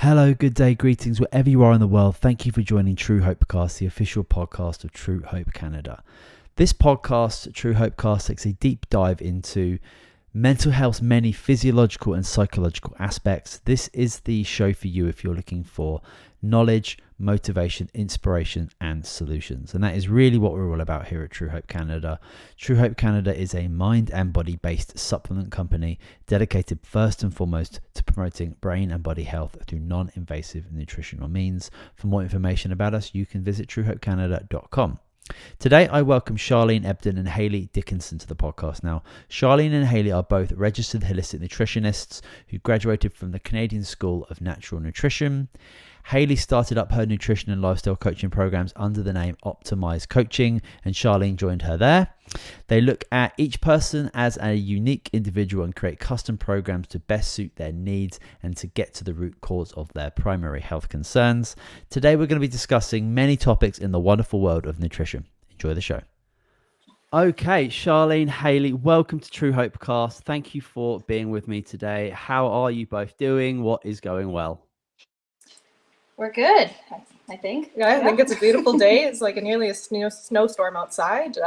Hello, good day, greetings, wherever you are in the world. Thank you for joining True Hopecast, the official podcast of True Hope Canada. This podcast, True Hopecast, takes a deep dive into mental health's many physiological and psychological aspects. This is the show for you if you're looking for knowledge, motivation, inspiration, and solutions. And that is really what we're all about here at True Hope Canada. True Hope Canada is a mind and body based supplement company dedicated first and foremost to promoting brain and body health through non-invasive nutritional means. For more information about us, you can visit truehopecanada.com. Today, I welcome Charlene and Hayley Dickinson to the podcast. Now, Charlene and Hayley are both registered holistic nutritionists who graduated from the Canadian School of Natural Nutrition. Hayley started up her nutrition and lifestyle coaching programs under the name Optimize Coaching, and Charlene joined her there. They look at each person as a unique individual and create custom programs to best suit their needs and to get to the root cause of their primary health concerns. Today, we're going to be discussing many topics in the wonderful world of nutrition. Enjoy the show. Okay, Charlene, Hayley, welcome to True Hopecast. Thank you for being with me today. How are you both doing? What is going well? We're good, I think. Yeah, I think it's a beautiful day. It's like nearly a snowstorm outside.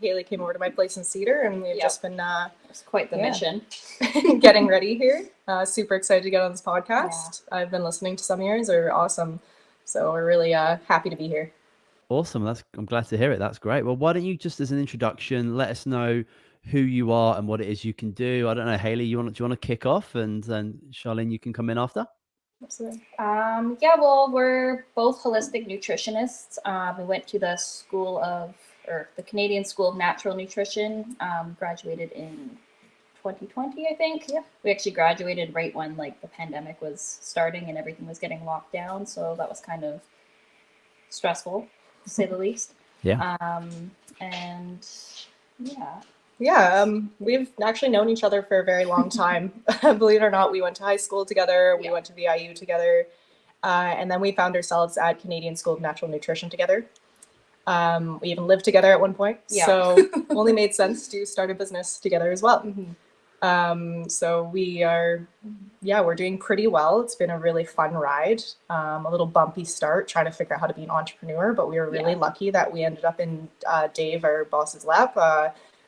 Hayley came over to my place in Cedar, and we've just been it's quite the mission. getting ready here. Super excited to get on this podcast. Yeah. I've been listening to some of yours. They're awesome. So we're really happy to be here. Awesome. I'm glad to hear it. That's great. Well, why don't you just as an introduction, let us know who you are and what it is you can do. I don't know, Hayley, do you want to kick off, and then Charlene, you can come in after? Absolutely. Well, we're both holistic nutritionists. We went to the Canadian School of Natural Nutrition, graduated in 2020, I think. Yeah. We actually graduated right when the pandemic was starting and everything was getting locked down. So that was kind of stressful, to say the least. Yeah. We've actually known each other for a very long time. Believe it or not, we went to high school together. We went to VIU together. And then we found ourselves at Canadian School of Natural Nutrition together. We even lived together at one point. Yeah. So only made sense to start a business together as well. Mm-hmm. So we're doing pretty well. It's been a really fun ride. A little bumpy start trying to figure out how to be an entrepreneur, but we were really lucky that we ended up in Dave, our boss's lap,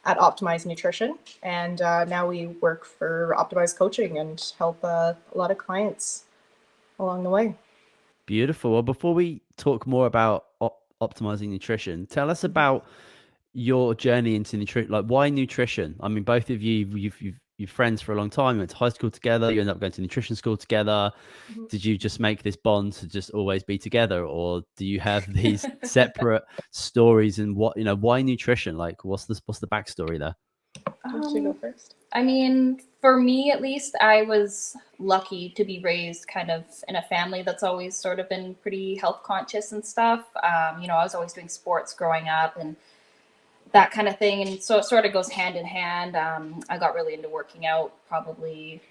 at Optimize Nutrition, and now we work for Optimize Coaching and help a lot of clients along the way. Beautiful. Well, before we talk more about optimizing nutrition, tell us about your journey into nutrition. Like, why nutrition? I mean, both of you're friends for a long time. You went to high school together. You ended up going to nutrition school together. Mm-hmm. Did you just make this bond to just always be together, or do you have these separate stories? And why nutrition? Like, what's the backstory there? Why you go first? I mean, for me at least, I was lucky to be raised kind of in a family that's always sort of been pretty health conscious and stuff. I was always doing sports growing up and that kind of thing. And so it sort of goes hand in hand. I got really into working out probably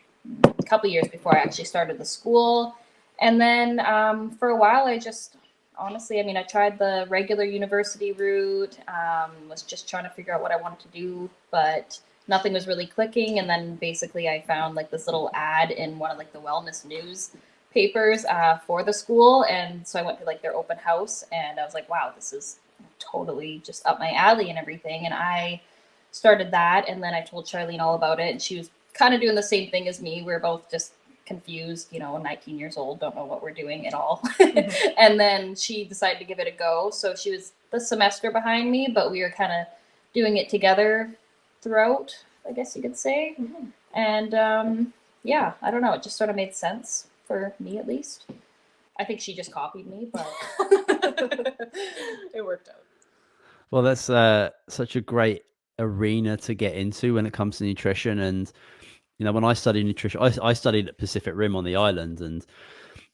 a couple years before I actually started the school. And then for a while, I tried the regular university route, was just trying to figure out what I wanted to do, but nothing was really clicking. And then basically I found this little ad in one of the wellness newspapers for the school. And so I went to their open house and I was like, wow, this is totally just up my alley and everything. And I started that, and then I told Charlene all about it, and she was kind of doing the same thing as me. We're both just confused, 19 years old, don't know what we're doing at all. Mm-hmm. And then she decided to give it a go. So she was the semester behind me, but we were kind of doing it together throughout, I guess you could say. Mm-hmm. And I don't know, it just sort of made sense for me at least. I think she just copied me, but it worked out. Well, that's such a great arena to get into when it comes to nutrition. And, when I studied nutrition, I studied at Pacific Rim on the island, and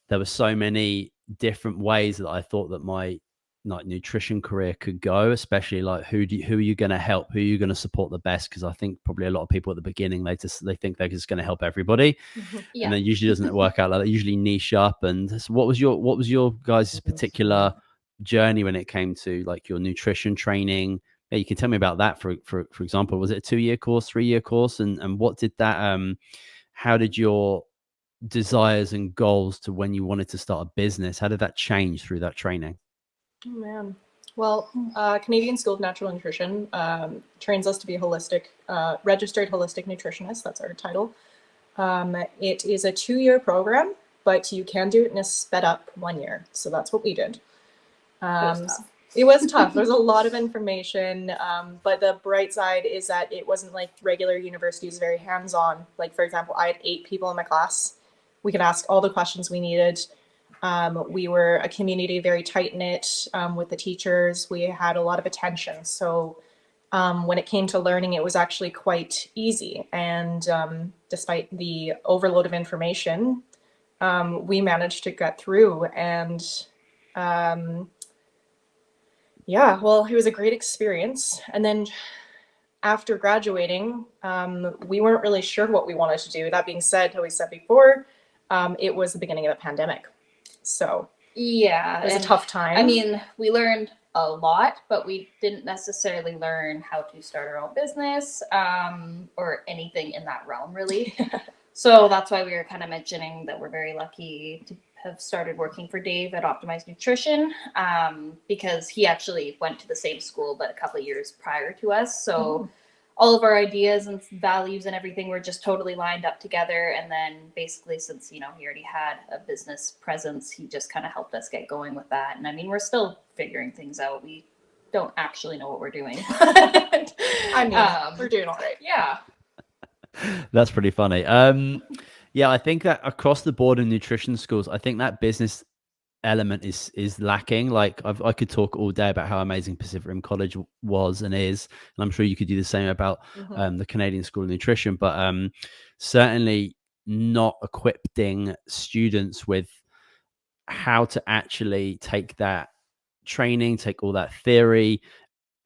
there were so many different ways that I thought that my nutrition career could go, especially who are you going to help, who are you going to support the best? Because I think probably a lot of people at the beginning, they think they're just going to help everybody. Yeah. And it usually doesn't work out like that. Usually niche up. And so what was your guys' particular journey when it came to your nutrition training? Yeah, you can tell me about that. For example, was it a 2-year course, 3-year course, and what did that? How did your desires and goals to when you wanted to start a business? How did that change through that training? Oh man. Well, Canadian School of Natural Nutrition trains us to be holistic, registered holistic nutritionist. That's our title. It is a 2-year program, but you can do it in a sped up 1 year. So that's what we did. It was tough. There's a lot of information, but the bright side is that it wasn't like regular universities, very hands-on. Like, for example, I had 8 people in my class. We could ask all the questions we needed. We were a community, very tight-knit with the teachers. We had a lot of attention. So when it came to learning, it was actually quite easy. And despite the overload of information, we managed to get through. And yeah, well, it was a great experience. And then after graduating, we weren't really sure what we wanted to do. That being said, how we said before, it was the beginning of the pandemic. So yeah, it was a tough time. I mean, we learned a lot, but we didn't necessarily learn how to start our own business or anything in that realm, really. So that's why we were kind of mentioning that we're very lucky to have started working for Dave at Optimized Nutrition because he actually went to the same school, but a couple of years prior to us. So all of our ideas and values and everything were just totally lined up together. And then basically, since, he already had a business presence, he just kind of helped us get going with that. And I mean, we're still figuring things out. We don't actually know what we're doing. I mean, we're doing all right. Yeah. That's pretty funny. Yeah, I think that across the board in nutrition schools, I think that business element is lacking. Like I could talk all day about how amazing Pacific Rim College was and is, and I'm sure you could do the same about the Canadian School of Nutrition, but certainly not equipping students with how to actually take that training, take all that theory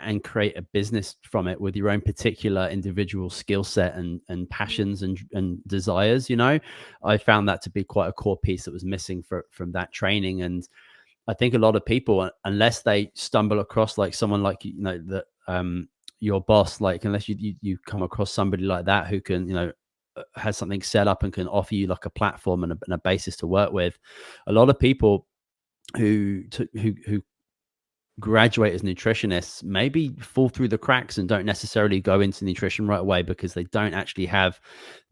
and create a business from it with your own particular individual skill set and passions and desires. I found that to be quite a core piece that was missing from that training. And I think a lot of people, unless they stumble across like someone like that your boss, like unless you come across somebody like that who can has something set up and can offer you like a platform and a basis to work with, a lot of people who graduate as nutritionists maybe fall through the cracks and don't necessarily go into nutrition right away because they don't actually have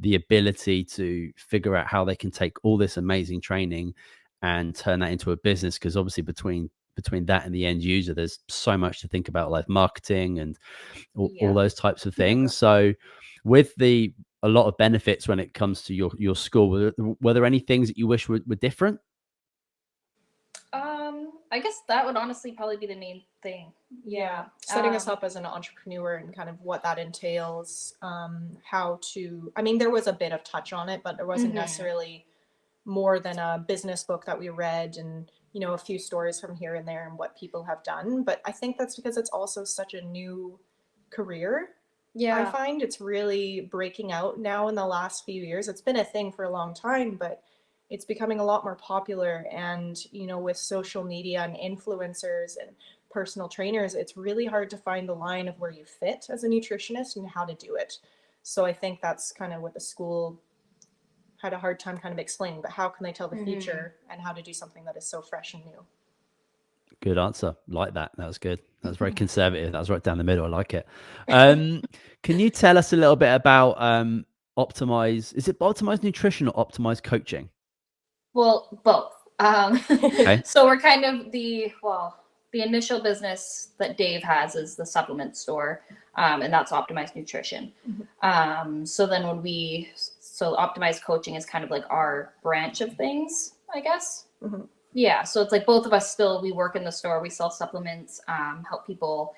the ability to figure out how they can take all this amazing training and turn that into a business. Because obviously between that and the end user, there's so much to think about, like marketing and all those types of things. So with a lot of benefits when it comes to your school, were there any things that you wish were different? I guess that would honestly probably be the main thing. Yeah. Setting us up as an entrepreneur and kind of what that entails, I mean, there was a bit of touch on it, but there wasn't necessarily more than a business book that we read and, a few stories from here and there and what people have done. But I think that's because it's also such a new career. Yeah. I find it's really breaking out now in the last few years. It's been a thing for a long time, but it's becoming a lot more popular. And, with social media and influencers and personal trainers, it's really hard to find the line of where you fit as a nutritionist and how to do it. So I think that's kind of what the school had a hard time kind of explaining, but how can they tell the future and how to do something that is so fresh and new? Good answer. Like that. That was good. That was very conservative. That was right down the middle. I like it. Can you tell us a little bit about is it Optimized Nutrition or Optimized Coaching? Well, both. Okay. So we're kind of the initial business that Dave has is the supplement store, and that's Optimized Nutrition. So then Optimized Coaching is kind of like our branch of things, I guess. Yeah. So it's like both of us we work in the store, we sell supplements, help people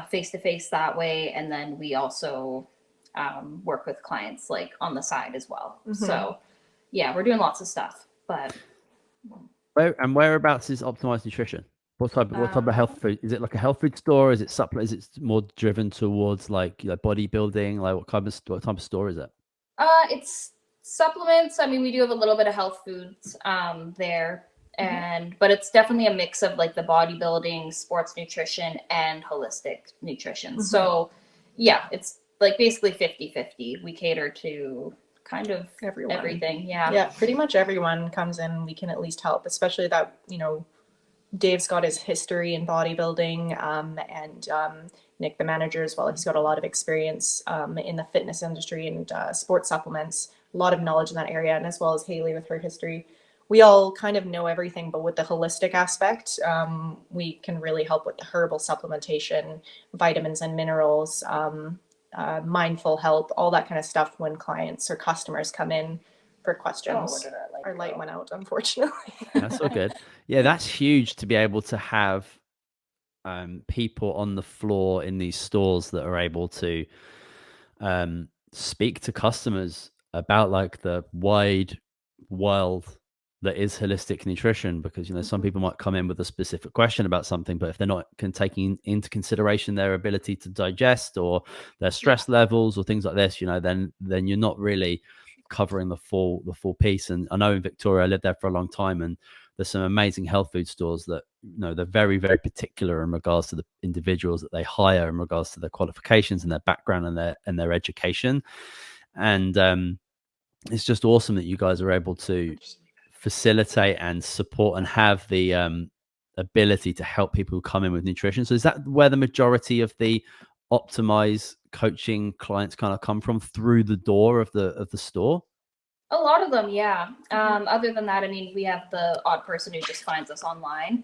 face to face that way. And then we also work with clients like on the side as well. So yeah, we're doing lots of stuff, but. Whereabouts is Optimized Nutrition? What type of health food? Is it like a health food store? Is it supplement? Is it more driven towards like bodybuilding? Like what type of store is it? It's supplements. I mean, we do have a little bit of health foods there, but it's definitely a mix of like the bodybuilding, sports nutrition, and holistic nutrition. So yeah, it's like basically 50-50. We cater to kind of Everyone. everything. Yeah. Yeah, pretty much everyone comes in. We can at least help, especially that, you know, Dave's got his history in bodybuilding, and Nick, the manager, as well. He's got a lot of experience in the fitness industry and sports supplements, a lot of knowledge in that area, and as well as Hayley with her history. We all kind of know everything, but with the holistic aspect, we can really help with the herbal supplementation, vitamins and minerals, mindful health, all that kind of stuff when clients or customers come in for questions. Our light went out, unfortunately. That's all good. Yeah, that's huge to be able to have people on the floor in these stores that are able to speak to customers about like the wide world that is holistic nutrition, because, you know, some people might come in with a specific question about something, but if they're not taking into consideration their ability to digest or their stress levels or things like this, you know, then you're not really covering the full piece. And I know in Victoria, I lived there for a long time, and there's some amazing health food stores that, you know, they're very, very particular in regards to the individuals that they hire, in regards to their qualifications and their background and their education. And it's just awesome that you guys are able to facilitate and support and have the ability to help people who come in with nutrition. So is that where the majority of the Optimize coaching clients kind of come from, through the door of the store? A lot of them, yeah. Other than that, I mean, we have the odd person who just finds us online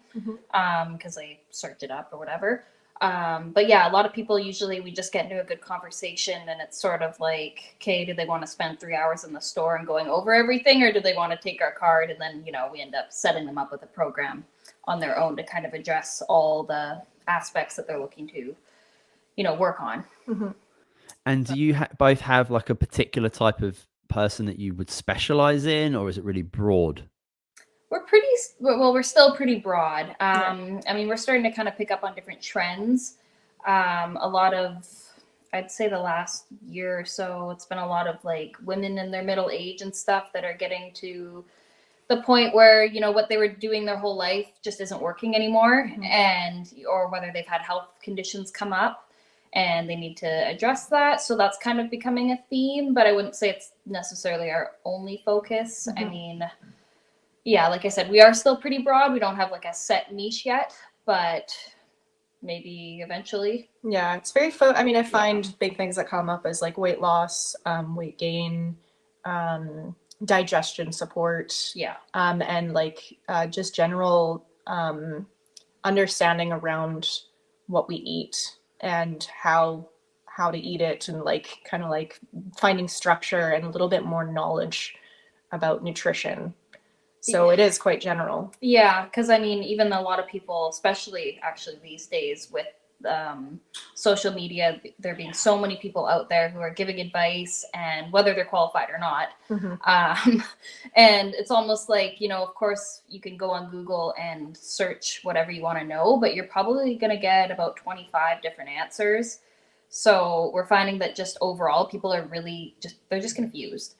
because they search it up or whatever. But yeah, a lot of people, usually we just get into a good conversation, and it's sort of like, okay, do they want to spend 3 hours in the store and going over everything, or do they want to take our card? And then, you know, we end up setting them up with a program on their own to kind of address all the aspects that they're looking to, you know, work on. And do you both have like a particular type of person that you would specialize in, or is it really broad? We're still pretty broad. I mean, we're starting to kind of pick up on different trends. A lot of, I'd say the last year or so, it's been a lot of like women in their middle age and stuff that are getting to the point where, you know, what they were doing their whole life just isn't working anymore, and or whether they've had health conditions come up and they need to address that. So that's kind of becoming a theme, but I wouldn't say it's necessarily our only focus. I mean, yeah, like I said, we are still pretty broad. We don't have like a set niche yet, but maybe eventually. Yeah, it's very I mean, I find big things that come up as like weight loss, weight gain, digestion support, and like just general understanding around what we eat and how to eat it, and like kind of like finding structure and a little bit more knowledge about nutrition. So it is quite general. Yeah, because I mean, even a lot of people, especially actually these days with social media, there being so many people out there who are giving advice, and whether they're qualified or not. And it's almost like, you know, of course you can go on Google and search whatever you want to know, but you're probably going to get about 25 different answers. So we're finding that just overall people are really they're just confused.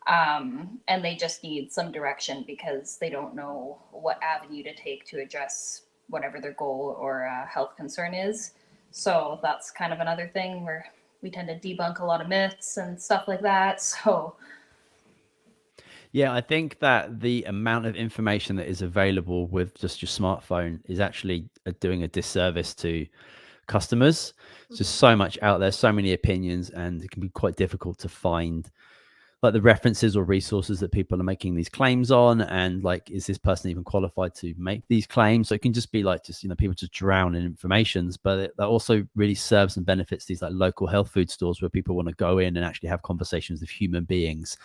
And they just need some direction because they don't know what avenue to take to address whatever their goal or health concern is. So that's kind of another thing where we tend to debunk a lot of myths and stuff like that. So yeah, I think that the amount of information that is available with just your smartphone is actually doing a disservice to customers. There's just so much out there, so many opinions, and it can be quite difficult to find like the references or resources that people are making these claims on, and like, is this person even qualified to make these claims? So it can just be like, just, you know, people just drown in informations. But that also really serves and benefits these like local health food stores where people want to go in and actually have conversations with human beings,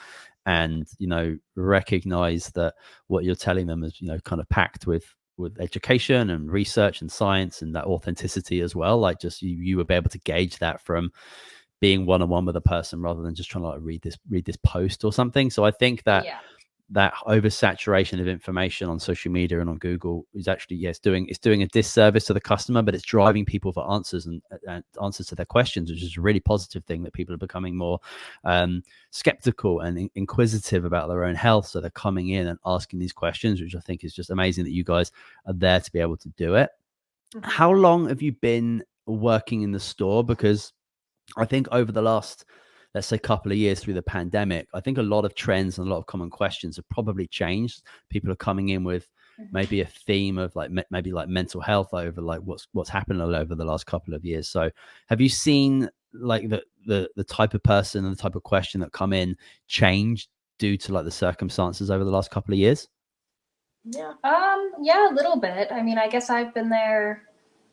and, you know, recognize that what you're telling them is, you know, kind of packed with education and research and science, and that authenticity as well. Like, just you would be able to gauge that from being one-on-one with a person, rather than just trying to like read this post or something. So I think that that oversaturation of information on social media and on Google is actually, it's doing a disservice to the customer, but it's driving people for answers and answers to their questions, which is a really positive thing, that people are becoming more skeptical and inquisitive about their own health. So they're coming in and asking these questions, which I think is just amazing that you guys are there to be able to do it. How long have you been working in the store? Because I think over the last, let's say, couple of years through the pandemic, I think a lot of trends and a lot of common questions have probably changed. People are coming in with maybe a theme of like maybe like mental health over like what's happened over the last couple of years. So have you seen like the type of person and the type of question that come in change due to like the circumstances over the last couple of years? Yeah. Yeah, a little bit. I mean, I guess I've been there.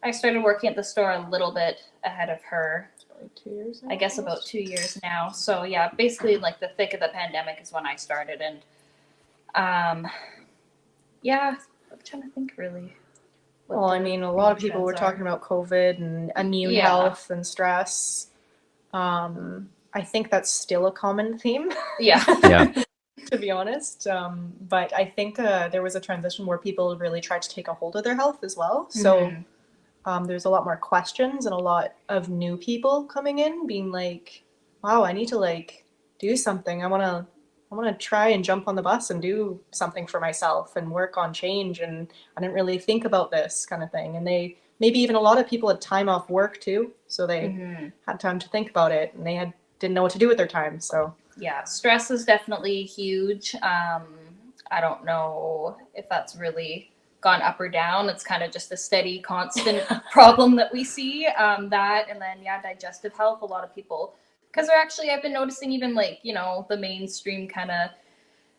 I started working at the store a little bit ahead of her. Like 2 years now, I guess almost. about 2 years now. So yeah, basically like the thick of the pandemic is when I started, and yeah, I'm trying to think really. Well, I mean, a lot of people were talking about COVID and immune health and stress. I think that's still a common theme. Yeah. To be honest. But I think there was a transition where people really tried to take a hold of their health as well. So there's a lot more questions and a lot of new people coming in being like, wow, I need to like do something. I want to try and jump on the bus and do something for myself and work on change. And I didn't really think about this kind of thing. And maybe even a lot of people had time off work too. So they had time to think about it, and they didn't know what to do with their time. So yeah, stress is definitely huge. I don't know if that's really gone up or down. It's kind of just a steady, constant problem that we see. That, and then digestive health. A lot of people, because I've been noticing even like, the mainstream kind of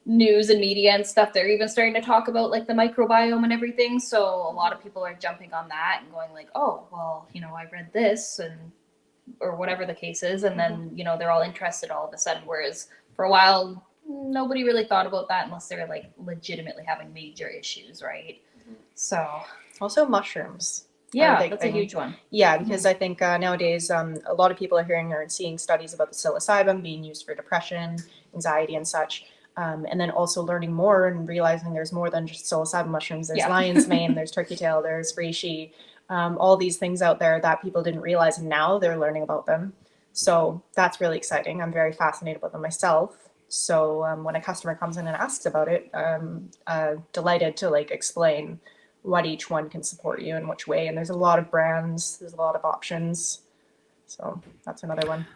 news and media and stuff, they're even starting to talk about like the microbiome and everything. So a lot of people are jumping on that and going like, oh, well, I read this or whatever the case is. And then, they're all interested all of a sudden. Whereas for a while, nobody really thought about that unless they were like legitimately having major issues, right? So also mushrooms. Yeah, that's a huge one. Yeah, because I think nowadays a lot of people are hearing or seeing studies about the psilocybin being used for depression, anxiety, and such. And then also learning more and realizing there's more than just psilocybin mushrooms. There's lion's mane, there's turkey tail, there's reishi, all these things out there that people didn't realize, and now they're learning about them. So that's really exciting. I'm very fascinated about them myself. So when a customer comes in and asks about it, I'm delighted to like explain what each one can support you in which way. And there's a lot of brands, there's a lot of options. So that's another one.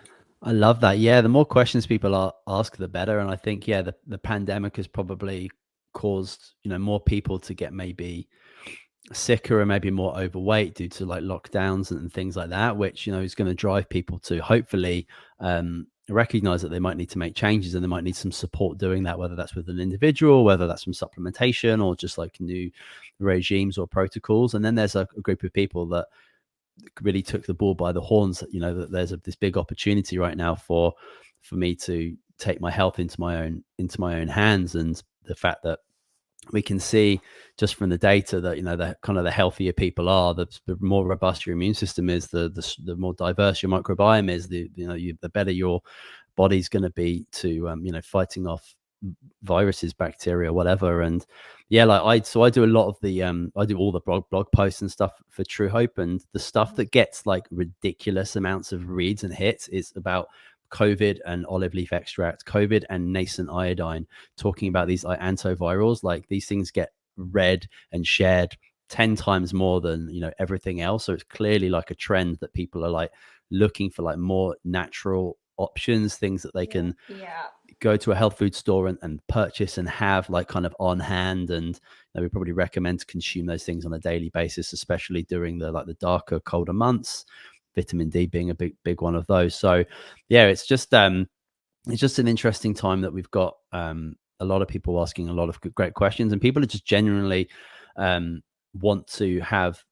I love that. Yeah, the more questions people ask, the better. And I think, the pandemic has probably caused, more people to get maybe sicker and maybe more overweight due to like lockdowns and things like that, which, is going to drive people to hopefully recognize that they might need to make changes, and they might need some support doing that, whether that's with an individual, whether that's from supplementation or just like new regimes or protocols. And then there's a group of people that really took the bull by the horns, that there's this big opportunity right now for me to take my health into my own hands. And the fact that we can see just from the data that, the kind of the healthier people are, the more robust your immune system is, the more diverse your microbiome is, the better your body's going to be to, fighting off viruses, bacteria, whatever. And I do a lot of the, I do all the blog posts and stuff for True Hope, and the stuff that gets like ridiculous amounts of reads and hits is about COVID and olive leaf extract, COVID and nascent iodine, talking about these like antivirals. Like these things get read and shared 10 times more than everything else. So it's clearly like a trend that people are like looking for like more natural options, things that they can go to a health food store and purchase and have like kind of on hand. And we probably recommend to consume those things on a daily basis, especially during the darker, colder months, vitamin D being a big one of those. So it's just an interesting time that we've got a lot of people asking a lot of great questions, and people are just genuinely want to have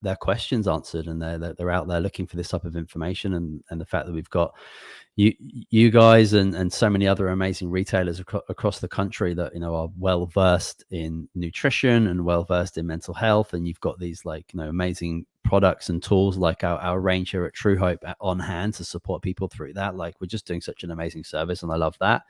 their questions answered, and they're out there looking for this type of information. And the fact that we've got you guys and so many other amazing retailers across the country that are well versed in nutrition and well versed in mental health, and you've got these like amazing products and tools like our range here at True Hope on hand to support people through that. Like we're just doing such an amazing service, and I love that.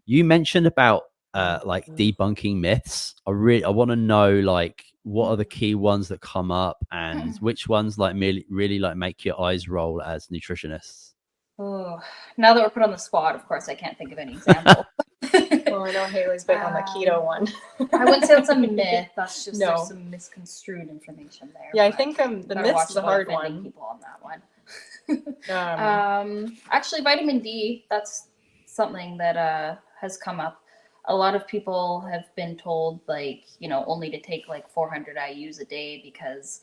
You mentioned about like debunking myths. I want to know like what are the key ones that come up, and which ones like really like make your eyes roll as nutritionists. Oh, now that we're put on the spot, of course I can't think of any example. Well, I know Hayley's big on the keto one. I wouldn't say it's a myth. That's just there's some misconstrued information there. Yeah, I think the myth is a hard one. People on that one. Actually, vitamin D, that's something that has come up. A lot of people have been told, like, only to take like 400 IUs a day because,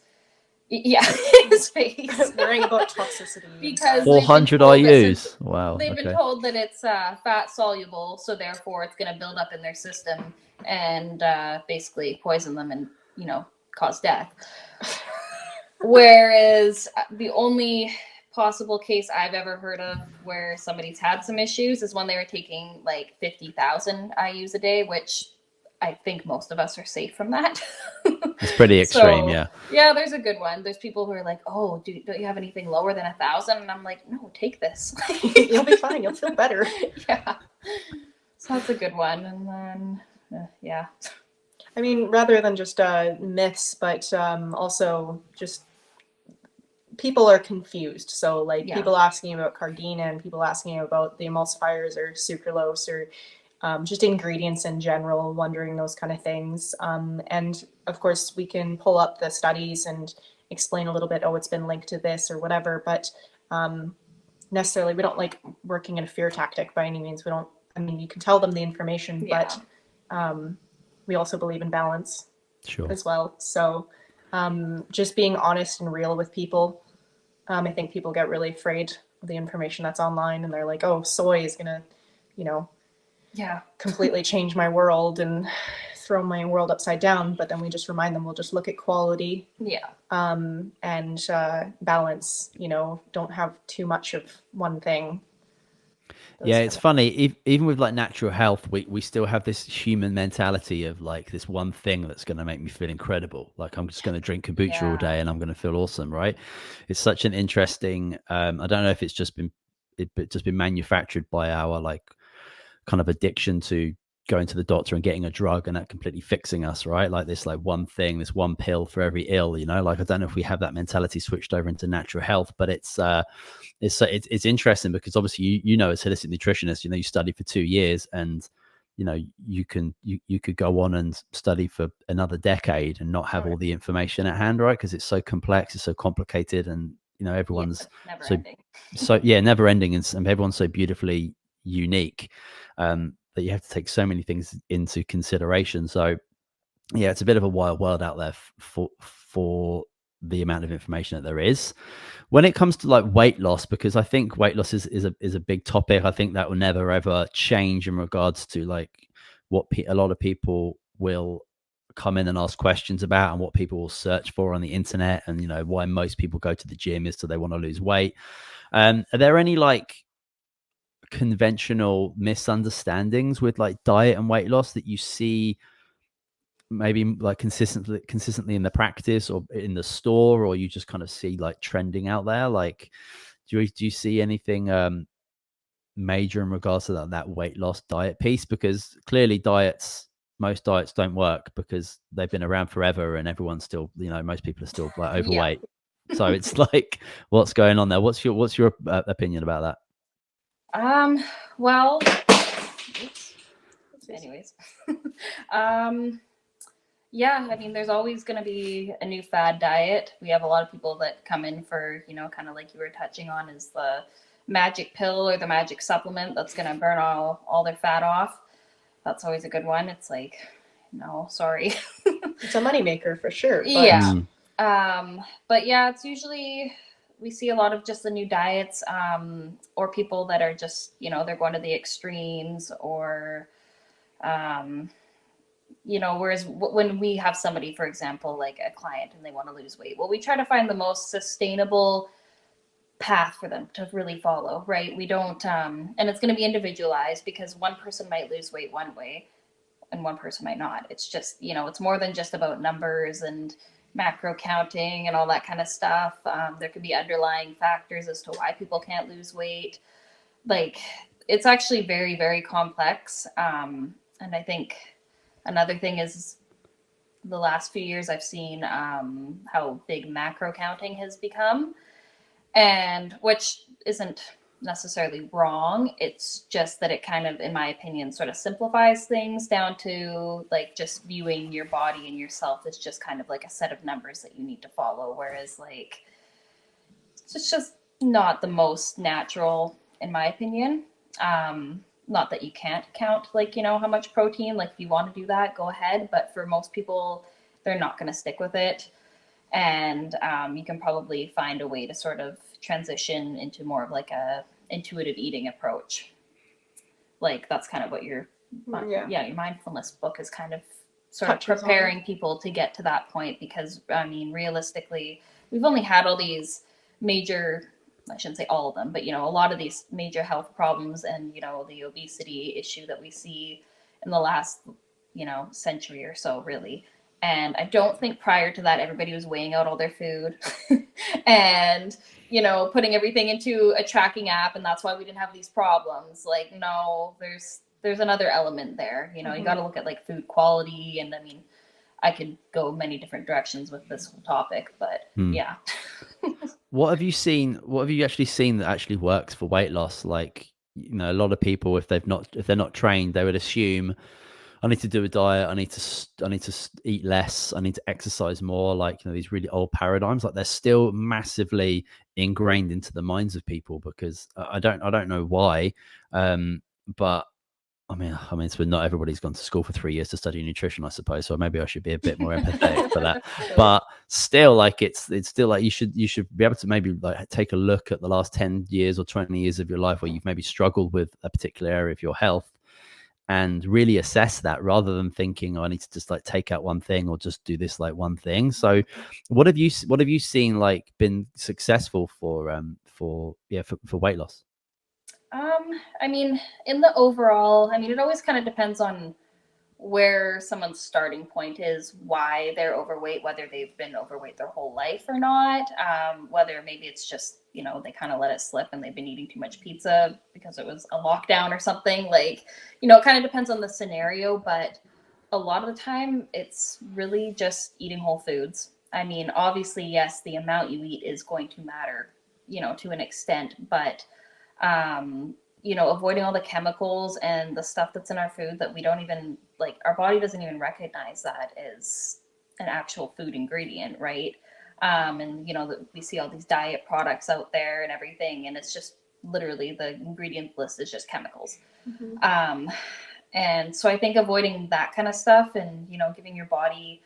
yeah, his face. Worrying about toxicity. Because 400 IUs. Wow. They've been told that it's fat soluble, so therefore it's going to build up in their system and basically poison them and, cause death. Whereas the only possible case I've ever heard of where somebody's had some issues is when they were taking like 50,000 IUs a day, which I think most of us are safe from that. It's pretty extreme, yeah. Yeah, there's a good one. There's people who are like, oh, don't you have anything lower than 1,000? And I'm like, no, take this. You'll be fine. You'll feel better. Yeah. So that's a good one. And then, yeah. I mean, rather than just myths, but also just people are confused. So like people asking about Cardina and people asking about the emulsifiers or sucralose or just ingredients in general, wondering those kind of things. And of course, we can pull up the studies and explain a little bit, oh, it's been linked to this or whatever. But necessarily, we don't like working in a fear tactic by any means. You can tell them the information, but we also believe in balance as well. So just being honest and real with people. I think people get really afraid of the information that's online and they're like, oh, soy is going to, completely change my world and throw my world upside down. But then we just remind them, we'll just look at quality and balance, don't have too much of one thing. It's funny, even with like natural health, we still have this human mentality of like this one thing that's going to make me feel incredible. Like I'm just going to drink kombucha all day and I'm going to feel awesome, right? It's such an interesting, I don't know if it's just been manufactured by our like kind of addiction to going to the doctor and getting a drug and that completely fixing us, right? Like this like one thing, this one pill for every ill, like I don't know if we have that mentality switched over into natural health, but it's interesting because obviously as holistic nutritionist, you study for 2 years and you could go on and study for another decade and not have all the information at hand, right? Because it's so complex, it's so complicated, and everyone's never ending, and everyone's so beautifully unique that you have to take so many things into consideration. So it's a bit of a wild world out there for the amount of information that there is when it comes to like weight loss, because I think weight loss is a big topic. I think that will never ever change in regards to like what a lot of people will come in and ask questions about and what people will search for on the internet, and why most people go to the gym is so they want to lose weight. Are there any like conventional misunderstandings with like diet and weight loss that you see maybe like consistently in the practice or in the store, or you just kind of see like trending out there? Like do you see anything major in regards to that weight loss diet piece? Because clearly most diets don't work because they've been around forever and everyone's still, most people are still like overweight. So it's like, what's going on there? What's your opinion about that? Well, anyways, there's always going to be a new fad diet. We have a lot of people that come in for, kind of like you were touching on, is the magic pill or the magic supplement that's going to burn all their fat off. That's always a good one. It's like, no, sorry. It's a moneymaker for sure. But... but it's usually, we see a lot of just the new diets, or people that are just, they're going to the extremes, or, whereas when we have somebody, for example, like a client and they want to lose weight, well, we try to find the most sustainable path for them to really follow, right? We don't, and it's going to be individualized because one person might lose weight one way and one person might not. It's just, it's more than just about numbers and macro counting and all that kind of stuff. There could be underlying factors as to why people can't lose weight. Like, it's actually very, very complex. And I think another thing is the last few years I've seen how big macro counting has become, and which isn't necessarily wrong. It's just that it kind of, in my opinion, sort of simplifies things down to like just viewing your body and yourself as just kind of like a set of numbers that you need to follow. Whereas like, it's just, not the most natural, in my opinion. Not that you can't count, like, how much protein, like if you want to do that, go ahead. But for most people, they're not going to stick with it. And you can probably find a way to sort of transition into more of like a intuitive eating approach. Like that's kind of what your mindfulness book is kind of sort of preparing people to get to that point, because I mean, realistically, we've only had all these major, I shouldn't say all of them, but a lot of these major health problems and the obesity issue that we see in the last century or so, really. And I don't think prior to that everybody was weighing out all their food and putting everything into a tracking app, and that's why we didn't have these problems. Like, no, there's another element there. You got to look at like food quality, and I mean, I could go many different directions with this whole topic, but yeah. What have you actually seen that actually works for weight loss? Like, a lot of people, if they're not trained, they would assume, I need to do a diet, I need to eat less, I need to exercise more, like, these really old paradigms, like they're still massively ingrained into the minds of people, because I don't know why, but I mean, it's not everybody's gone to school for 3 years to study nutrition, I suppose. So maybe I should be a bit more empathetic for that. But still, like, it's still like you should be able to maybe like take a look at the last 10 years or 20 years of your life where you've maybe struggled with a particular area of your health, and really assess that, rather than thinking, I need to just like take out one thing or just do this like one thing. So what have you seen like been successful for weight loss? I mean, in the overall, I mean, it always kind of depends on where someone's starting point is, why they're overweight, whether they've been overweight their whole life or not, whether maybe it's just, they kind of let it slip and they've been eating too much pizza because it was a lockdown or something. Like, it kind of depends on the scenario, but a lot of the time it's really just eating whole foods. I mean, obviously, yes, the amount you eat is going to matter, to an extent, but avoiding all the chemicals and the stuff that's in our food that we don't even, like, our body doesn't even recognize that as an actual food ingredient, right? And we see all these diet products out there and everything, and it's just literally the ingredient list is just chemicals. And so I think avoiding that kind of stuff and giving your body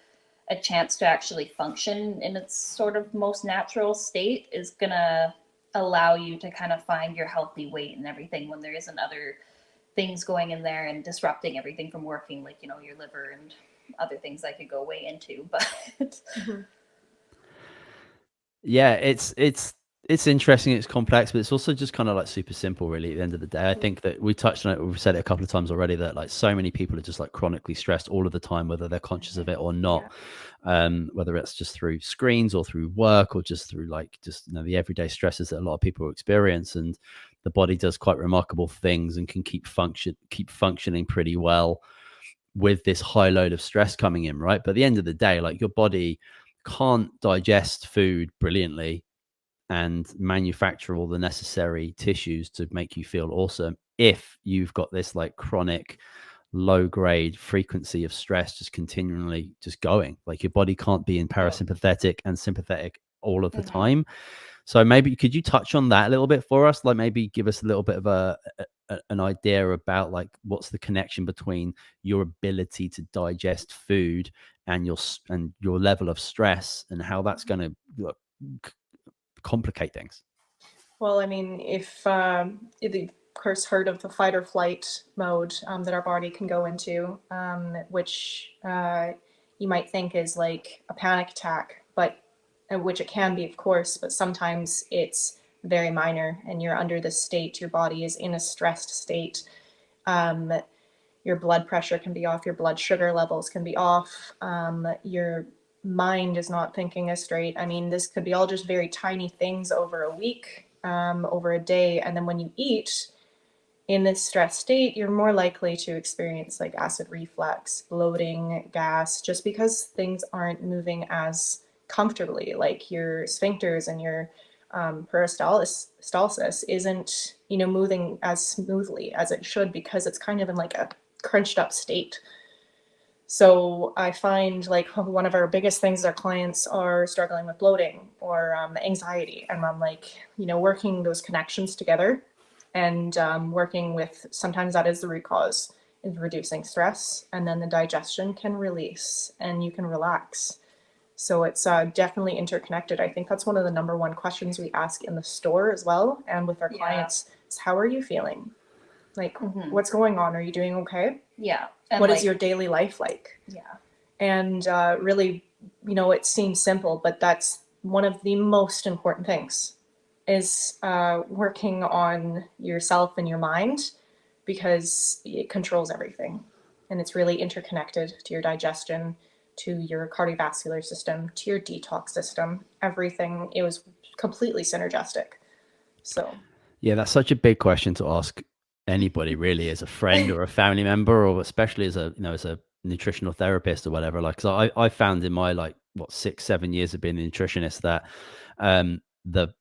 a chance to actually function in its sort of most natural state is gonna allow you to kind of find your healthy weight and everything, when there isn't other things going in there and disrupting everything from working, like your liver and other things I could go way into. But yeah, it's interesting, it's complex, but it's also just kind of like super simple, really, at the end of the day. I think that we touched on it, we've said it a couple of times already, that like so many people are just like chronically stressed all of the time, whether they're conscious of it or not. Whether it's just through screens or through work or just through like the everyday stresses that a lot of people experience. And the body does quite remarkable things and can keep functioning pretty well with this high load of stress coming in, right? But at the end of the day, like, your body can't digest food brilliantly and manufacture all the necessary tissues to make you feel awesome if you've got this like chronic low grade frequency of stress just continually just going. Like, your body can't be in parasympathetic and sympathetic all of the time. So maybe could you touch on that a little bit for us? Like, maybe give us a little bit of an idea about like what's the connection between your ability to digest food and your level of stress, and how that's going to complicate things. Well, I mean, if you've of course heard of the fight or flight mode that our body can go into, which you might think is like a panic attack, but which it can be, of course, but sometimes it's very minor and you're under this state, your body is in a stressed state. Your blood pressure can be off, your blood sugar levels can be off, your mind is not thinking as straight. I mean, this could be all just very tiny things over a week, over a day. And then when you eat in this stress state, you're more likely to experience like acid reflux, bloating, gas, just because things aren't moving as comfortably. Like your sphincters and your peristalsis isn't, moving as smoothly as it should, because it's kind of in like a crunched up state. So I find like one of our biggest things, our clients are struggling with bloating or anxiety. And I'm like, working those connections together and working with, sometimes that is the root cause, is reducing stress, and then the digestion can release and you can relax. So it's definitely interconnected. I think that's one of the number one questions we ask in the store as well. And with our clients is, how are you feeling? Like, what's going on? Are you doing okay? Yeah. And what is your daily life like? Yeah. And really, it seems simple, but that's one of the most important things is working on yourself and your mind, because it controls everything. And it's really interconnected to your digestion, to your cardiovascular system, to your detox system, everything. It was completely synergistic. So yeah, that's such a big question to ask anybody, really, as a friend or a family member, or especially as a as a nutritional therapist or whatever. Like, so I found in my 6-7 years of being a nutritionist that the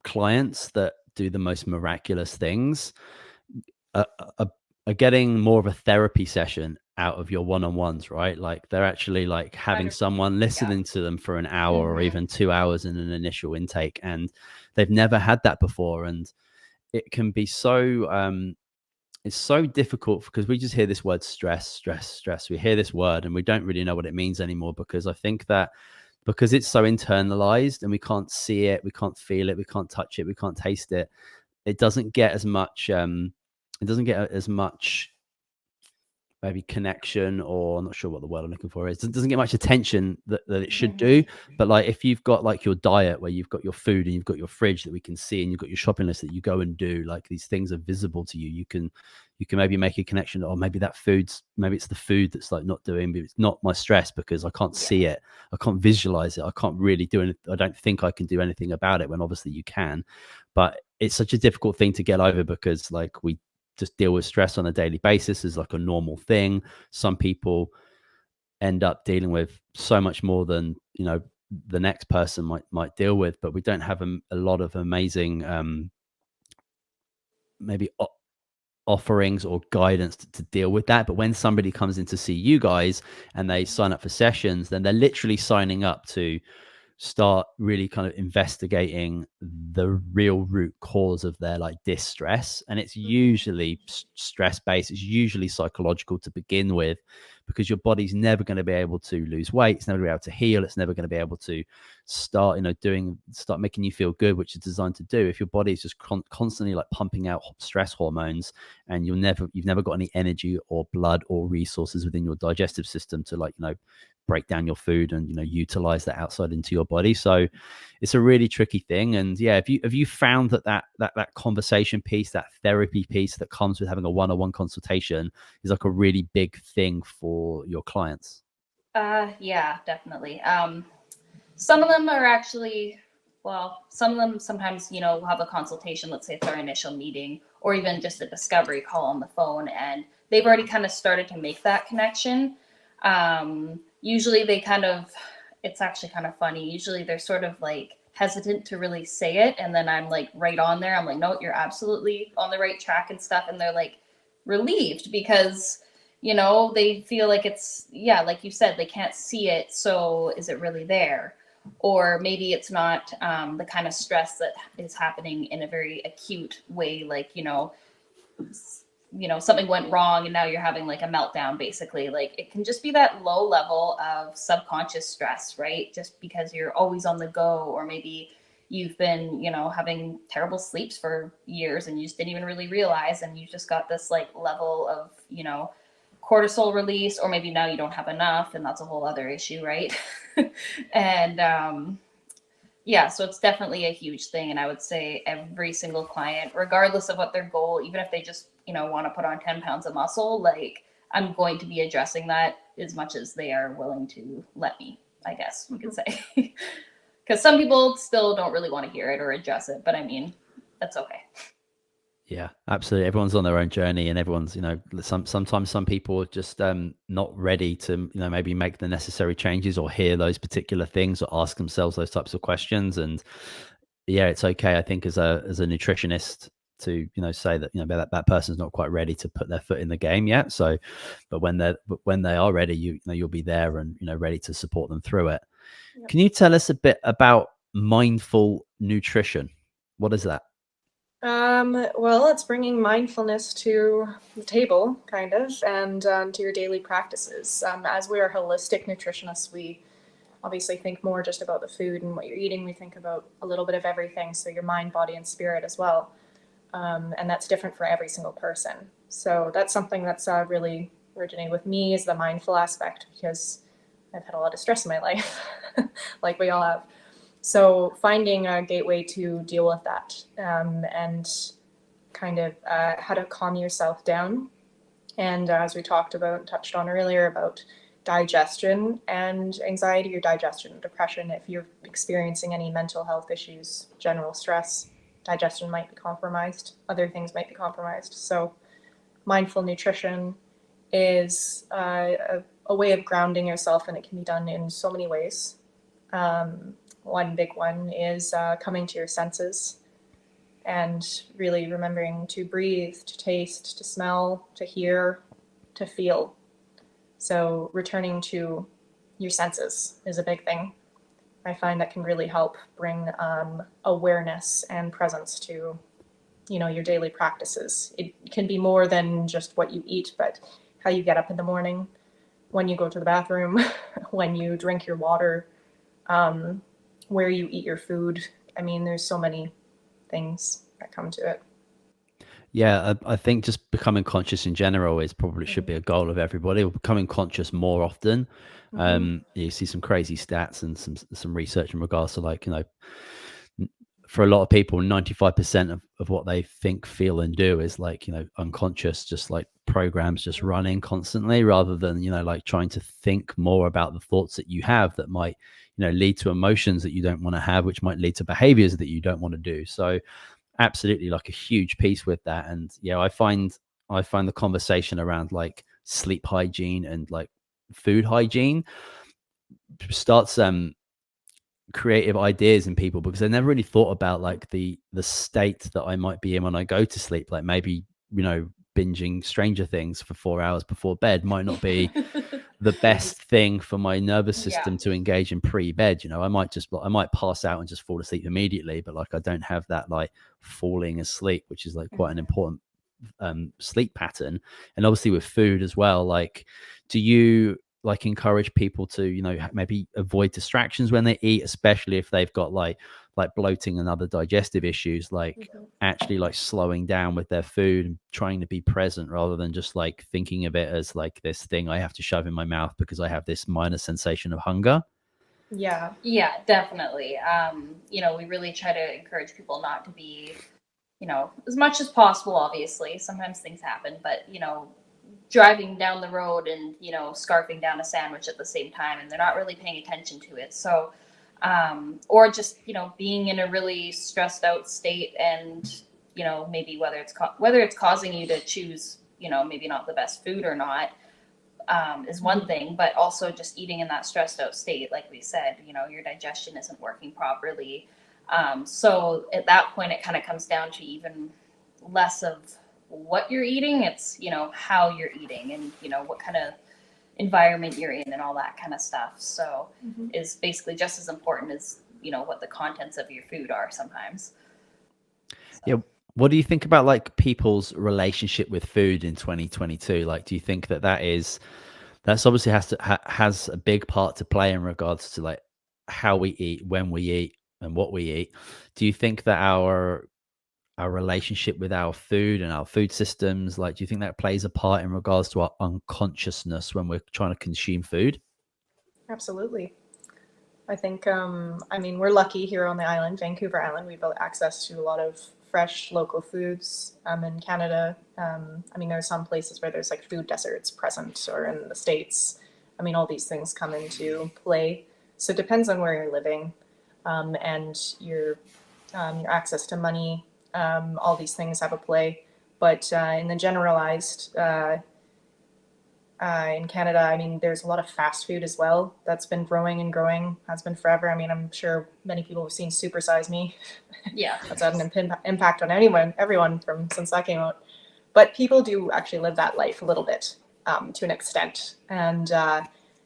clients that do the most miraculous things are getting more of a therapy session out of your one-on-ones, right? Like, they're actually like having someone listening to them for an hour or even 2 hours in an initial intake, and they've never had that before. And it can be so it's so difficult because we just hear this word stress. We hear this word and we don't really know what it means anymore, because I think that because it's so internalized and we can't see it, we can't feel it, we can't touch it, we can't taste it, it doesn't get as much maybe connection, or I'm not sure what the word I'm looking for is. It doesn't get much attention that it should do. But like, if you've got like your diet where you've got your food and you've got your fridge that we can see, and you've got your shopping list that you go and do, like, these things are visible to you. You can maybe make a connection, or maybe it's the food that's like not doing, but it's not my stress because I can't see it. I can't visualize it. I can't really do anything. I don't think I can do anything about it, when obviously you can. But it's such a difficult thing to get over, because like, we just deal with stress on a daily basis as like a normal thing. Some people end up dealing with so much more than the next person might deal with, but we don't have a lot of amazing maybe offerings or guidance to deal with that. But when somebody comes in to see you guys and they sign up for sessions, then they're literally signing up to start really kind of investigating the real root cause of their like distress. And it's usually stress based. It's usually psychological to begin with, because your body's never going to be able to lose weight. It's never going to be able to heal. It's never going to be able to start making you feel good, which is designed to do, if your body is just constantly like pumping out stress hormones, and you've never got any energy or blood or resources within your digestive system to break down your food and utilize that outside into your body. So it's a really tricky thing. And yeah, have you found that conversation piece, that therapy piece that comes with having a one-on-one consultation, is like a really big thing for your clients? Yeah, definitely. Some of them are actually, some of them sometimes we'll have a consultation, let's say it's our initial meeting, or even just a discovery call on the phone, and they've already kind of started to make that connection. Usually it's actually kind of funny. Usually they're sort of like hesitant to really say it. And then I'm like right on there. I'm like, no, you're absolutely on the right track and stuff. And they're like relieved, because, they feel like it's, like you said, they can't see it. So is it really there? Or maybe it's not the kind of stress that is happening in a very acute way, like, something went wrong and now you're having like a meltdown, basically. Like, it can just be that low level of subconscious stress, right? Just because you're always on the go, or maybe you've been, having terrible sleeps for years and you just didn't even really realize, and you just got this like level of, cortisol release, or maybe now you don't have enough, and that's a whole other issue, right? And so it's definitely a huge thing. And I would say every single client, regardless of what their goal, even if they just, want to put on 10 pounds of muscle, like, I'm going to be addressing that as much as they are willing to let me, I guess we could say. Because some people still don't really want to hear it or address it, but I mean, that's okay. Yeah, absolutely. Everyone's on their own journey, and everyone's, sometimes some people are just not ready to, maybe make the necessary changes or hear those particular things or ask themselves those types of questions. And yeah, it's okay. I think as a nutritionist, to say that that person's not quite ready to put their foot in the game yet. So, but when they are ready, you'll be there and ready to support them through it. Yep. Can you tell us a bit about mindful nutrition? What is that? Well, it's bringing mindfulness to the table, kind of, and to your daily practices. As we are holistic nutritionists, we obviously think more just about the food and what you're eating. We think about a little bit of everything, so your mind, body, and spirit as well. And that's different for every single person. So that's something that's really originated with me, is the mindful aspect, because I've had a lot of stress in my life, like we all have. So finding a gateway to deal with that, and kind of how to calm yourself down. And as we touched on earlier, about digestion and anxiety, or digestion, depression, if you're experiencing any mental health issues, general stress, digestion might be compromised, other things might be compromised. So mindful nutrition is a way of grounding yourself, and it can be done in so many ways. One big one is coming to your senses and really remembering to breathe, to taste, to smell, to hear, to feel. So returning to your senses is a big thing. I find that can really help bring awareness and presence to, your daily practices. It can be more than just what you eat, but how you get up in the morning, when you go to the bathroom, when you drink your water, where you eat your food. I mean, there's so many things that come to it. Yeah, I think just becoming conscious in general is probably should be a goal of everybody. Or becoming conscious more often. You see some crazy stats and some research in regards to for a lot of people, 95% of what they think, feel, and do is unconscious, just like programs just running constantly, rather than trying to think more about the thoughts that you have that might lead to emotions that you don't want to have, which might lead to behaviors that you don't want to do. So absolutely, a huge piece with that. And I find the conversation around sleep hygiene and food hygiene starts creative ideas in people, because I never really thought about the state that I might be in when I go to sleep. Like maybe binging Stranger Things for 4 hours before bed might not be the best thing for my nervous system to engage in pre-bed. I might pass out and just fall asleep immediately, but I don't have that falling asleep, which is quite an important sleep pattern. And obviously with food as well, do you encourage people to maybe avoid distractions when they eat, especially if they've got like bloating and other digestive issues, actually slowing down with their food and trying to be present, rather than just thinking of it as this thing I have to shove in my mouth because I have this minor sensation of hunger? Yeah, definitely. We really try to encourage people not to be, as much as possible, obviously sometimes things happen, but driving down the road and scarfing down a sandwich at the same time, and they're not really paying attention to it. So or just being in a really stressed out state, and maybe whether it's causing you to choose maybe not the best food or not, is one thing, but also just eating in that stressed out state, like we said, your digestion isn't working properly. So at that point it kind of comes down to even less of what you're eating. It's how you're eating, and what kind of environment you're in, and all that kind of stuff. So is basically just as important as what the contents of your food are sometimes. So. Yeah, what do you think about people's relationship with food in 2022? Do you think that's obviously has a big part to play in regards to how we eat, when we eat, and what we eat? Do you think that our relationship with our food and our food systems, do you think that plays a part in regards to our unconsciousness when we're trying to consume food? Absolutely. I think, we're lucky here on the island, Vancouver Island. We've got access to a lot of fresh local foods. In Canada, there's some places where there's food deserts present, or in the States. All these things come into play. So it depends on where you're living, and your access to money. All these things have a play. But in the generalized in Canada, I mean, there's a lot of fast food as well that's been growing and growing, has been forever. I mean, I'm sure many people have seen Super Size Me. Yeah. That's had an impact on everyone from since that came out. But people do actually live that life a little bit, to an extent. And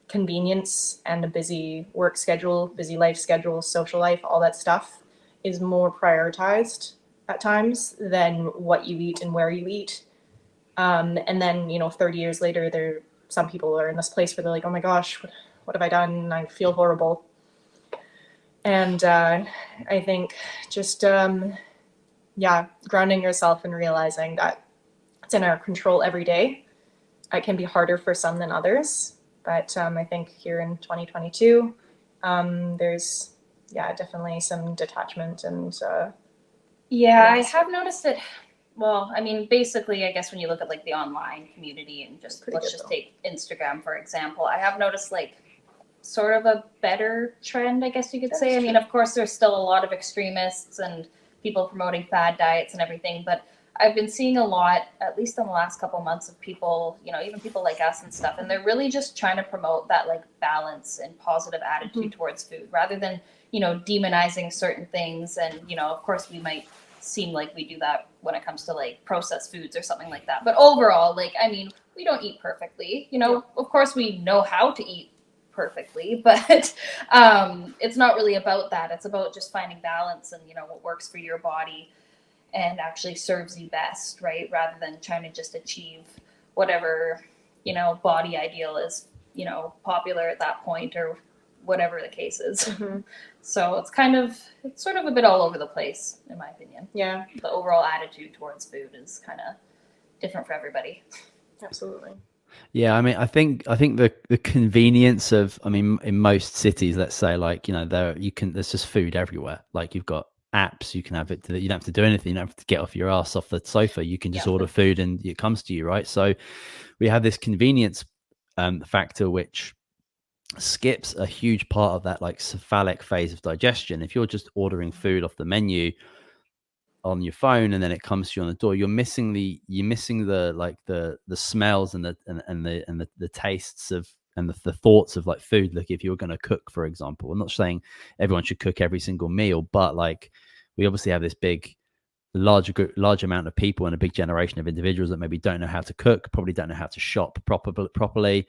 convenience and a busy work schedule, busy life schedule, social life, all that stuff is more prioritized at times than what you eat and where you eat. And then, 30 years later, some people are in this place where they're like, oh my gosh, what have I done? I feel horrible. And I think just, grounding yourself and realizing that it's in our control every day. It can be harder for some than others. But I think here in 2022, there's, definitely some detachment and... I have noticed it. Well, I mean, basically, I guess when you look at like the online community and let's just take Instagram, for example, I have noticed like sort of a better trend, I guess you could say. I mean, of course, there's still a lot of extremists and people promoting fad diets and everything, but I've been seeing a lot, at least in the last couple of months, of people, even people like us and stuff, and they're really just trying to promote that like balance and positive attitude towards food rather than, demonizing certain things. And, of course we might seem like we do that when it comes to like processed foods or something like that. But overall, like, I mean, we don't eat perfectly, of course we know how to eat perfectly, but it's not really about that. It's about just finding balance and, what works for your body and actually serves you best, right? Rather than trying to just achieve whatever, body ideal is, popular at that point or whatever the case is. So it's sort of a bit all over the place, in my opinion. Yeah. The overall attitude towards food is kind of different for everybody. Absolutely. Yeah, I mean, I think the convenience of, I mean, in most cities, let's say, like, there's just food everywhere. Like, you've got apps, you can have it. You don't have to do anything. You don't have to get off your ass off the sofa. You can just order food and it comes to you, right? So we have this convenience factor, which skips a huge part of that like cephalic phase of digestion. If you're just ordering food off the menu on your phone and then it comes to you on the door, you're missing the like the smells and the tastes of and the thoughts of like food. Like if you were going to cook, for example, I'm not saying everyone should cook every single meal, but like we obviously have this large amount of people and a big generation of individuals that maybe don't know how to cook, probably don't know how to shop properly.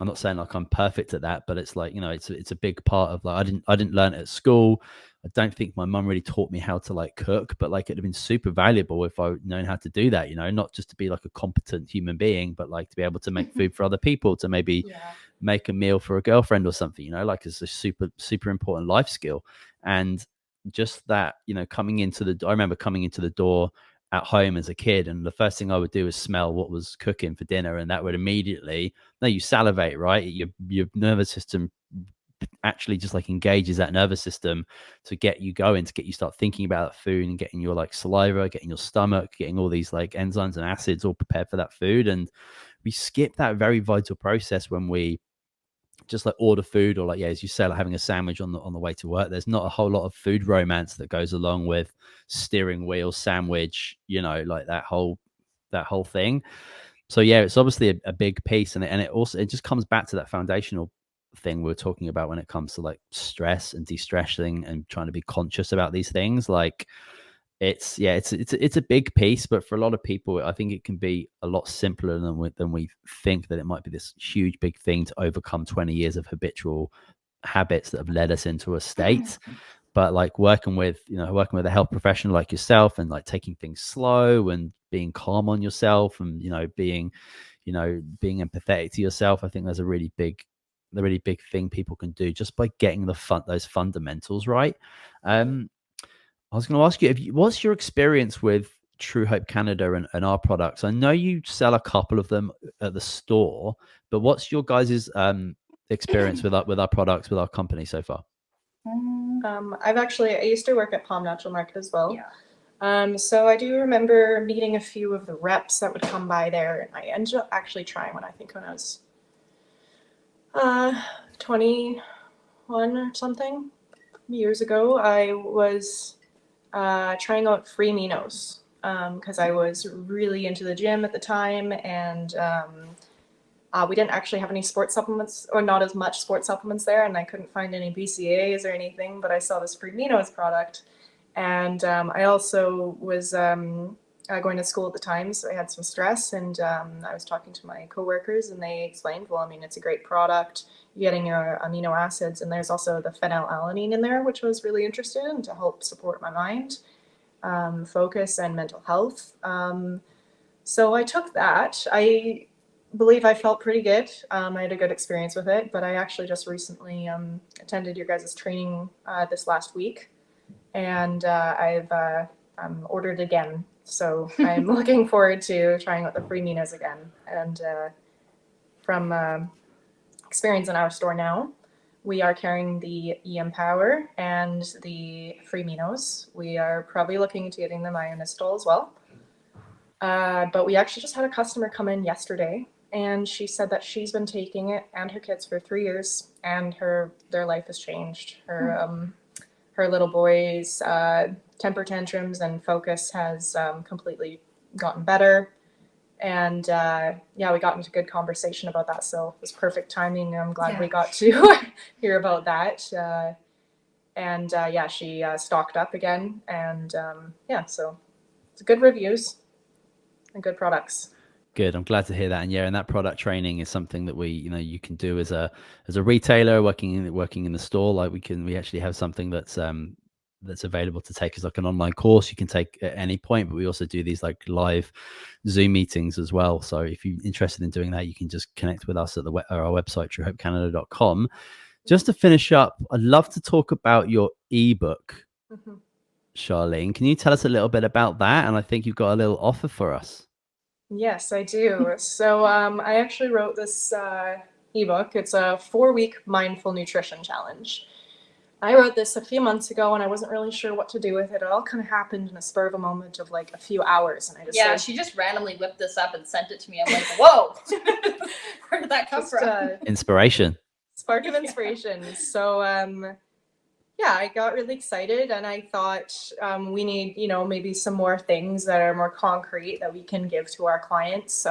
I'm not saying like I'm perfect at that, but it's like, it's a big part of like, I didn't learn it at school. I don't think my mum really taught me how to like cook, but like it'd have been super valuable if I'd known how to do that, not just to be like a competent human being, but like to be able to make food for other people, to maybe make a meal for a girlfriend or something, like it's a super, super important life skill. And just that, I remember coming into the door at home as a kid, and the first thing I would do is smell what was cooking for dinner, and that would immediately, you salivate, right? Your nervous system actually just like engages that nervous system to get you going, to get you start thinking about that food and getting your like saliva, getting your stomach, getting all these like enzymes and acids all prepared for that food. And we skip that very vital process when we just like order food, or like, as you say, like having a sandwich on the way to work. There's not a whole lot of food romance that goes along with steering wheel sandwich, like that whole thing. So yeah, it's obviously a big piece, and it just comes back to that foundational thing we were talking about when it comes to like stress and de-stressing and trying to be conscious about these things. Like it's a big piece, but for a lot of people, I think it can be a lot simpler than we think, that it might be this huge big thing to overcome 20 years of habitual habits that have led us into a state. But like working with a health professional like yourself, and like taking things slow and being calm on yourself, and being empathetic to yourself, I think there's a really big thing people can do just by getting those fundamentals right. I was going to ask you, what's your experience with True Hope Canada and our products? I know you sell a couple of them at the store, but what's your guys' experience with our products, with our company so far? I used to work at Palm Natural Market as well. Yeah. So I do remember meeting a few of the reps that would come by there, and I ended up actually trying one, I think when I was 21 or something years ago. I was trying out free aminos because I was really into the gym at the time, and We didn't actually have any sports supplements, or not as much sports supplements there, and I couldn't find any BCAAs or anything, but I saw this Free Minos product. And I also was going to school at the time, so I had some stress, and I was talking to my coworkers, and they explained, well, I mean, it's a great product. You're getting your amino acids, and there's also the phenylalanine in there, which I was really interested in to help support my mind, focus, and mental health. So I took that. I believe I felt pretty good. I had a good experience with it, but I actually just recently attended your guys' training this last week, and I've ordered again. So I'm looking forward to trying out the Free Minos again. And from experience in our store now, we are carrying the Empower and the Free Minos. We are probably looking into getting the Ionistol as well. But we actually just had a customer come in yesterday, and she said that she's been taking it and her kids for 3 years, and their life has changed. Her little boy's temper tantrums and focus has completely gotten better. And yeah, we got into good conversation about that, so it was perfect timing. I'm glad we got to hear about that. And yeah, she stocked up again, and yeah, so it's good reviews and good products. Good. I'm glad to hear that. And yeah, and that product training is something that you can do as a retailer working in the store. Like we actually have something that's available to take as like an online course you can take at any point, but we also do these like live Zoom meetings as well. So if you're interested in doing that, you can just connect with us at our website, truehopecanada.com. Just to finish up, I'd love to talk about your ebook. Mm-hmm. Charlene, can you tell us a little bit about that? And I think you've got a little offer for us. Yes, I do. So I actually wrote this ebook. It's a 4-week mindful nutrition challenge. I wrote this a few months ago, and I wasn't really sure what to do with it. It all kind of happened in a spur of a moment of like a few hours, and I just she just randomly whipped this up and sent it to me. I'm like, whoa, where did that come from? Inspiration. Spark of inspiration. So yeah, I got really excited, and I thought we need, maybe some more things that are more concrete that we can give to our clients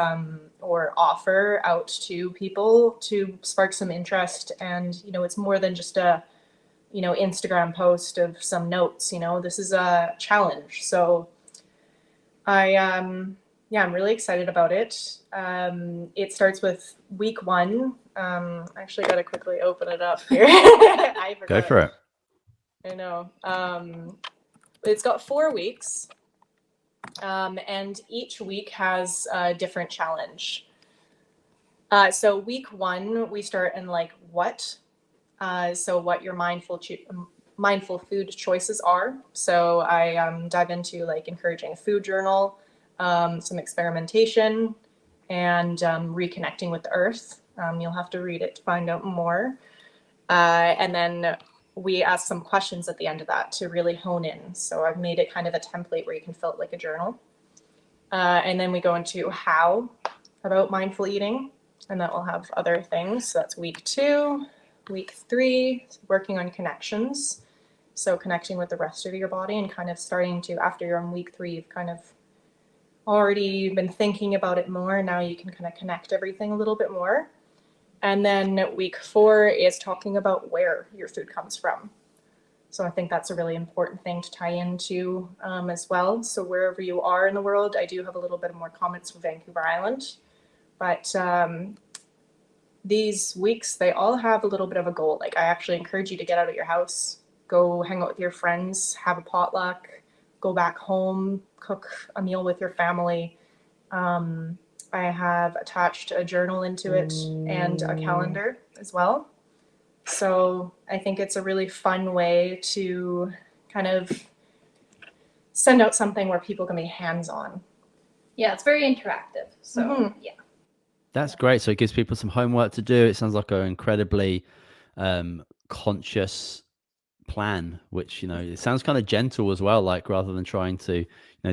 or offer out to people to spark some interest. And, it's more than just a, Instagram post of some notes. This is a challenge. So I'm really excited about it. It starts with week 1. I actually got to quickly open it up here. I forgot. Go for it. I know. It's got 4 weeks, and each week has a different challenge. So week 1, we start in like what? So what your mindful food choices are. So I dive into like encouraging a food journal, some experimentation, and reconnecting with the earth. You'll have to read it to find out more. And then we ask some questions at the end of that to really hone in. So I've made it kind of a template where you can fill it like a journal. And then we go into how about mindful eating, and that will have other things. So that's week 2. Week 3, working on connections. So connecting with the rest of your body and kind of starting to, after you're on week 3, you've kind of already been thinking about it more. Now you can kind of connect everything a little bit more. And then week 4 is talking about where your food comes from. So I think that's a really important thing to tie into as well. So wherever you are in the world, I do have a little bit more comments from Vancouver Island. But these weeks, they all have a little bit of a goal. Like I actually encourage you to get out of your house, go hang out with your friends, have a potluck, go back home, cook a meal with your family. I have attached a journal into it and a calendar as well. So I think it's a really fun way to kind of send out something where people can be hands-on. Yeah, it's very interactive. So yeah. That's great. So it gives people some homework to do. It sounds like an incredibly conscious plan, which, it sounds kind of gentle as well, like rather than trying to,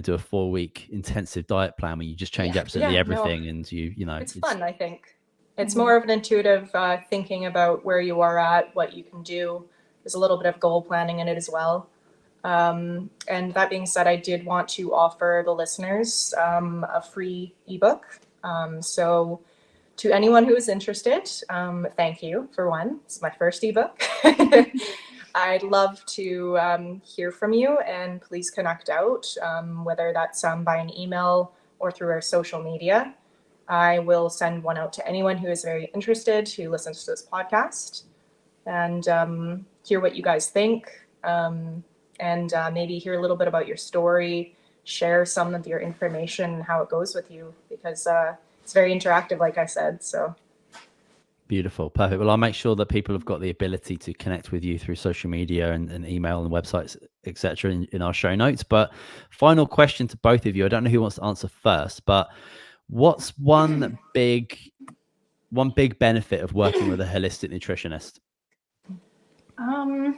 do a 4-week intensive diet plan where you just change absolutely everything. No. And it's fun. I think it's more of an intuitive thinking about where you are at, what you can do. There's a little bit of goal planning in it as well. And that being said, I did want to offer the listeners a free ebook. So to anyone who is interested, thank you for one. It's my first ebook. I'd love to hear from you, and please connect out, whether that's by an email or through our social media. I will send one out to anyone who is very interested, who listens to this podcast, and hear what you guys think, and maybe hear a little bit about your story, share some of your information and how it goes with you, because it's very interactive, like I said. So beautiful. Perfect. Well, I'll make sure that people have got the ability to connect with you through social media and email and websites, etc. in our show notes. But final question to both of you. I don't know who wants to answer first, but what's one big benefit of working with a holistic nutritionist? Do you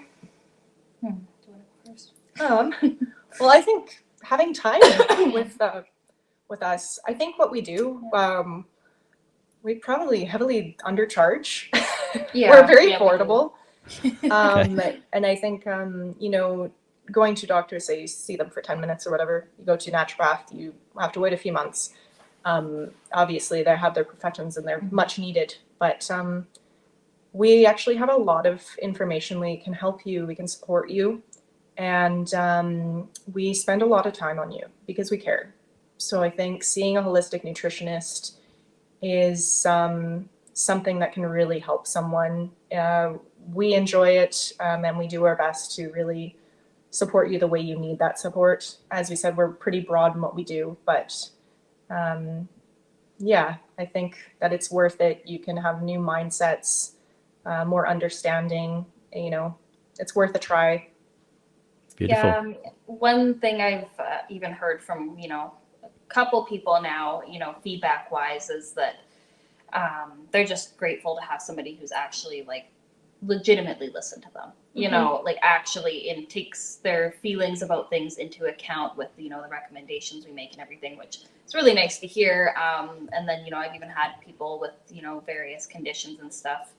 want to go first? Well, I think having time with us. I think what we do, we probably heavily undercharge. Yeah, we're very yeah, affordable. Okay. And I think, going to doctors, say you see them for 10 minutes or whatever, you go to naturopath, you have to wait a few months. Obviously, they have their professions and they're much needed, but we actually have a lot of information. We can help you, we can support you, and we spend a lot of time on you because we care. So I think seeing a holistic nutritionist is something that can really help someone. We enjoy it, and we do our best to really support you the way you need that support. As we said, we're pretty broad in what we do, but yeah, I think that it's worth it. You can have new mindsets, more understanding, it's worth a try. Beautiful. Yeah, one thing I've even heard from, a couple people now, feedback wise, is that they're just grateful to have somebody who's actually like legitimately listen to them, like actually and takes their feelings about things into account with, the recommendations we make and everything, which is really nice to hear. And then, I've even had people with, various conditions and stuff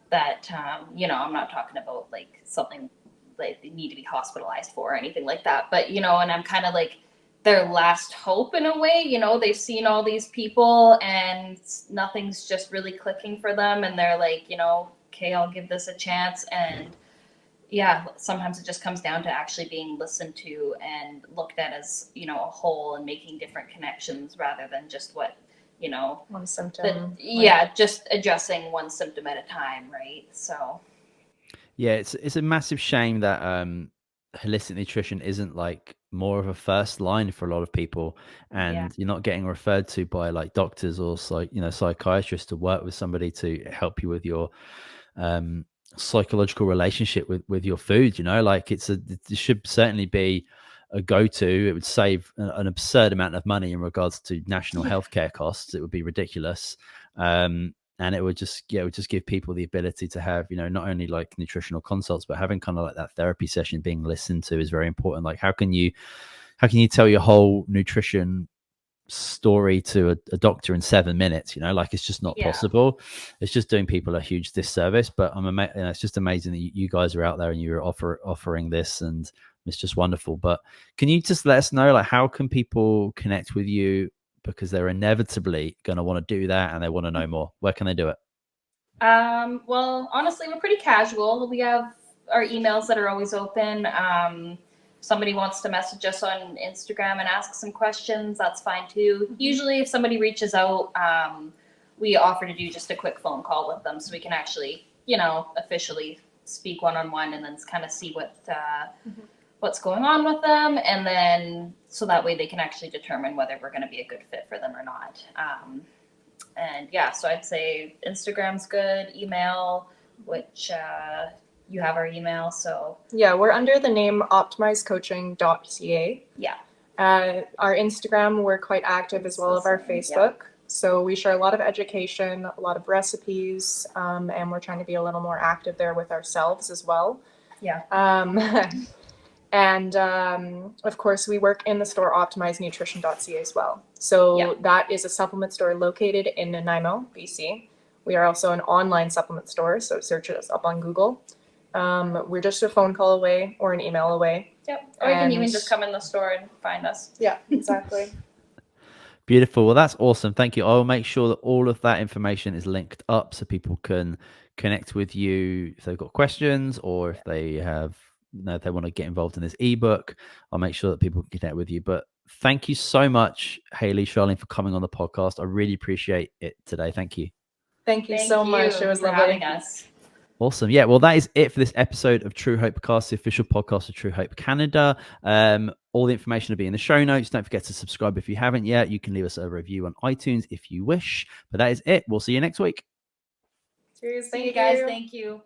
that, I'm not talking about like something like they need to be hospitalized for or anything like that, but, and I'm kind of like their last hope in a way. They've seen all these people and nothing's just really clicking for them, and they're like, okay, I'll give this a chance. And yeah, sometimes it just comes down to actually being listened to and looked at as, a whole, and making different connections rather than just what, One symptom. just addressing one symptom at a time, right? So Yeah, it's a massive shame that holistic nutrition isn't like more of a first line for a lot of people, and you're not getting referred to by like doctors or psychiatrists to work with somebody to help you with your psychological relationship with your food. Like it should certainly be a go-to. It would save an absurd amount of money in regards to national healthcare costs. It would be ridiculous. And it would just give people the ability to have, not only like nutritional consults, but having kind of like that therapy session being listened to is very important. Like how can you tell your whole nutrition story to a doctor in 7 minutes? Like it's just not possible. It's just doing people a huge disservice. But it's just amazing that you guys are out there and you're offering this, and it's just wonderful. But can you just let us know, like, how can people connect with you, because they're inevitably going to want to do that and they want to know more? Where can they do it? Well, honestly, we're pretty casual. We have our emails that are always open. Somebody wants to message us on Instagram and ask some questions, that's fine too. Usually if somebody reaches out, we offer to do just a quick phone call with them so we can actually, officially speak one-on-one and then kind of see what's going on with them. And then so that way they can actually determine whether we're going to be a good fit for them or not. And yeah, so I'd say Instagram's good, email, which you have our email. So yeah, we're under the name optimizecoaching.ca. Yeah. Our Instagram, we're quite active as well as our Facebook. So we share a lot of education, a lot of recipes, and we're trying to be a little more active there with ourselves as well. Yeah. And of course, we work in the store optimizenutrition.ca as well. So that is a supplement store located in Nanaimo, BC. We are also an online supplement store, so search us up on Google. We're just a phone call away or an email away. Yep. Or you can even just come in the store and find us. Yeah, exactly. Beautiful. Well, that's awesome. Thank you. I will make sure that all of that information is linked up so people can connect with you if they've got questions, or if they have, if they want to get involved in this ebook. I'll make sure that people can connect with you. But thank you so much, Hayley, Charlene, for coming on the podcast. I really appreciate it today. Thank you. Thank you so much. It was for lovely having us. Awesome. Yeah, well, that is it for this episode of True Hope Podcast, the official podcast of True Hope Canada. All the information will be in the show notes. Don't forget to subscribe if you haven't yet. You can leave us a review on iTunes if you wish. But that is it. We'll see you next week. Cheers. See you guys. Thank you.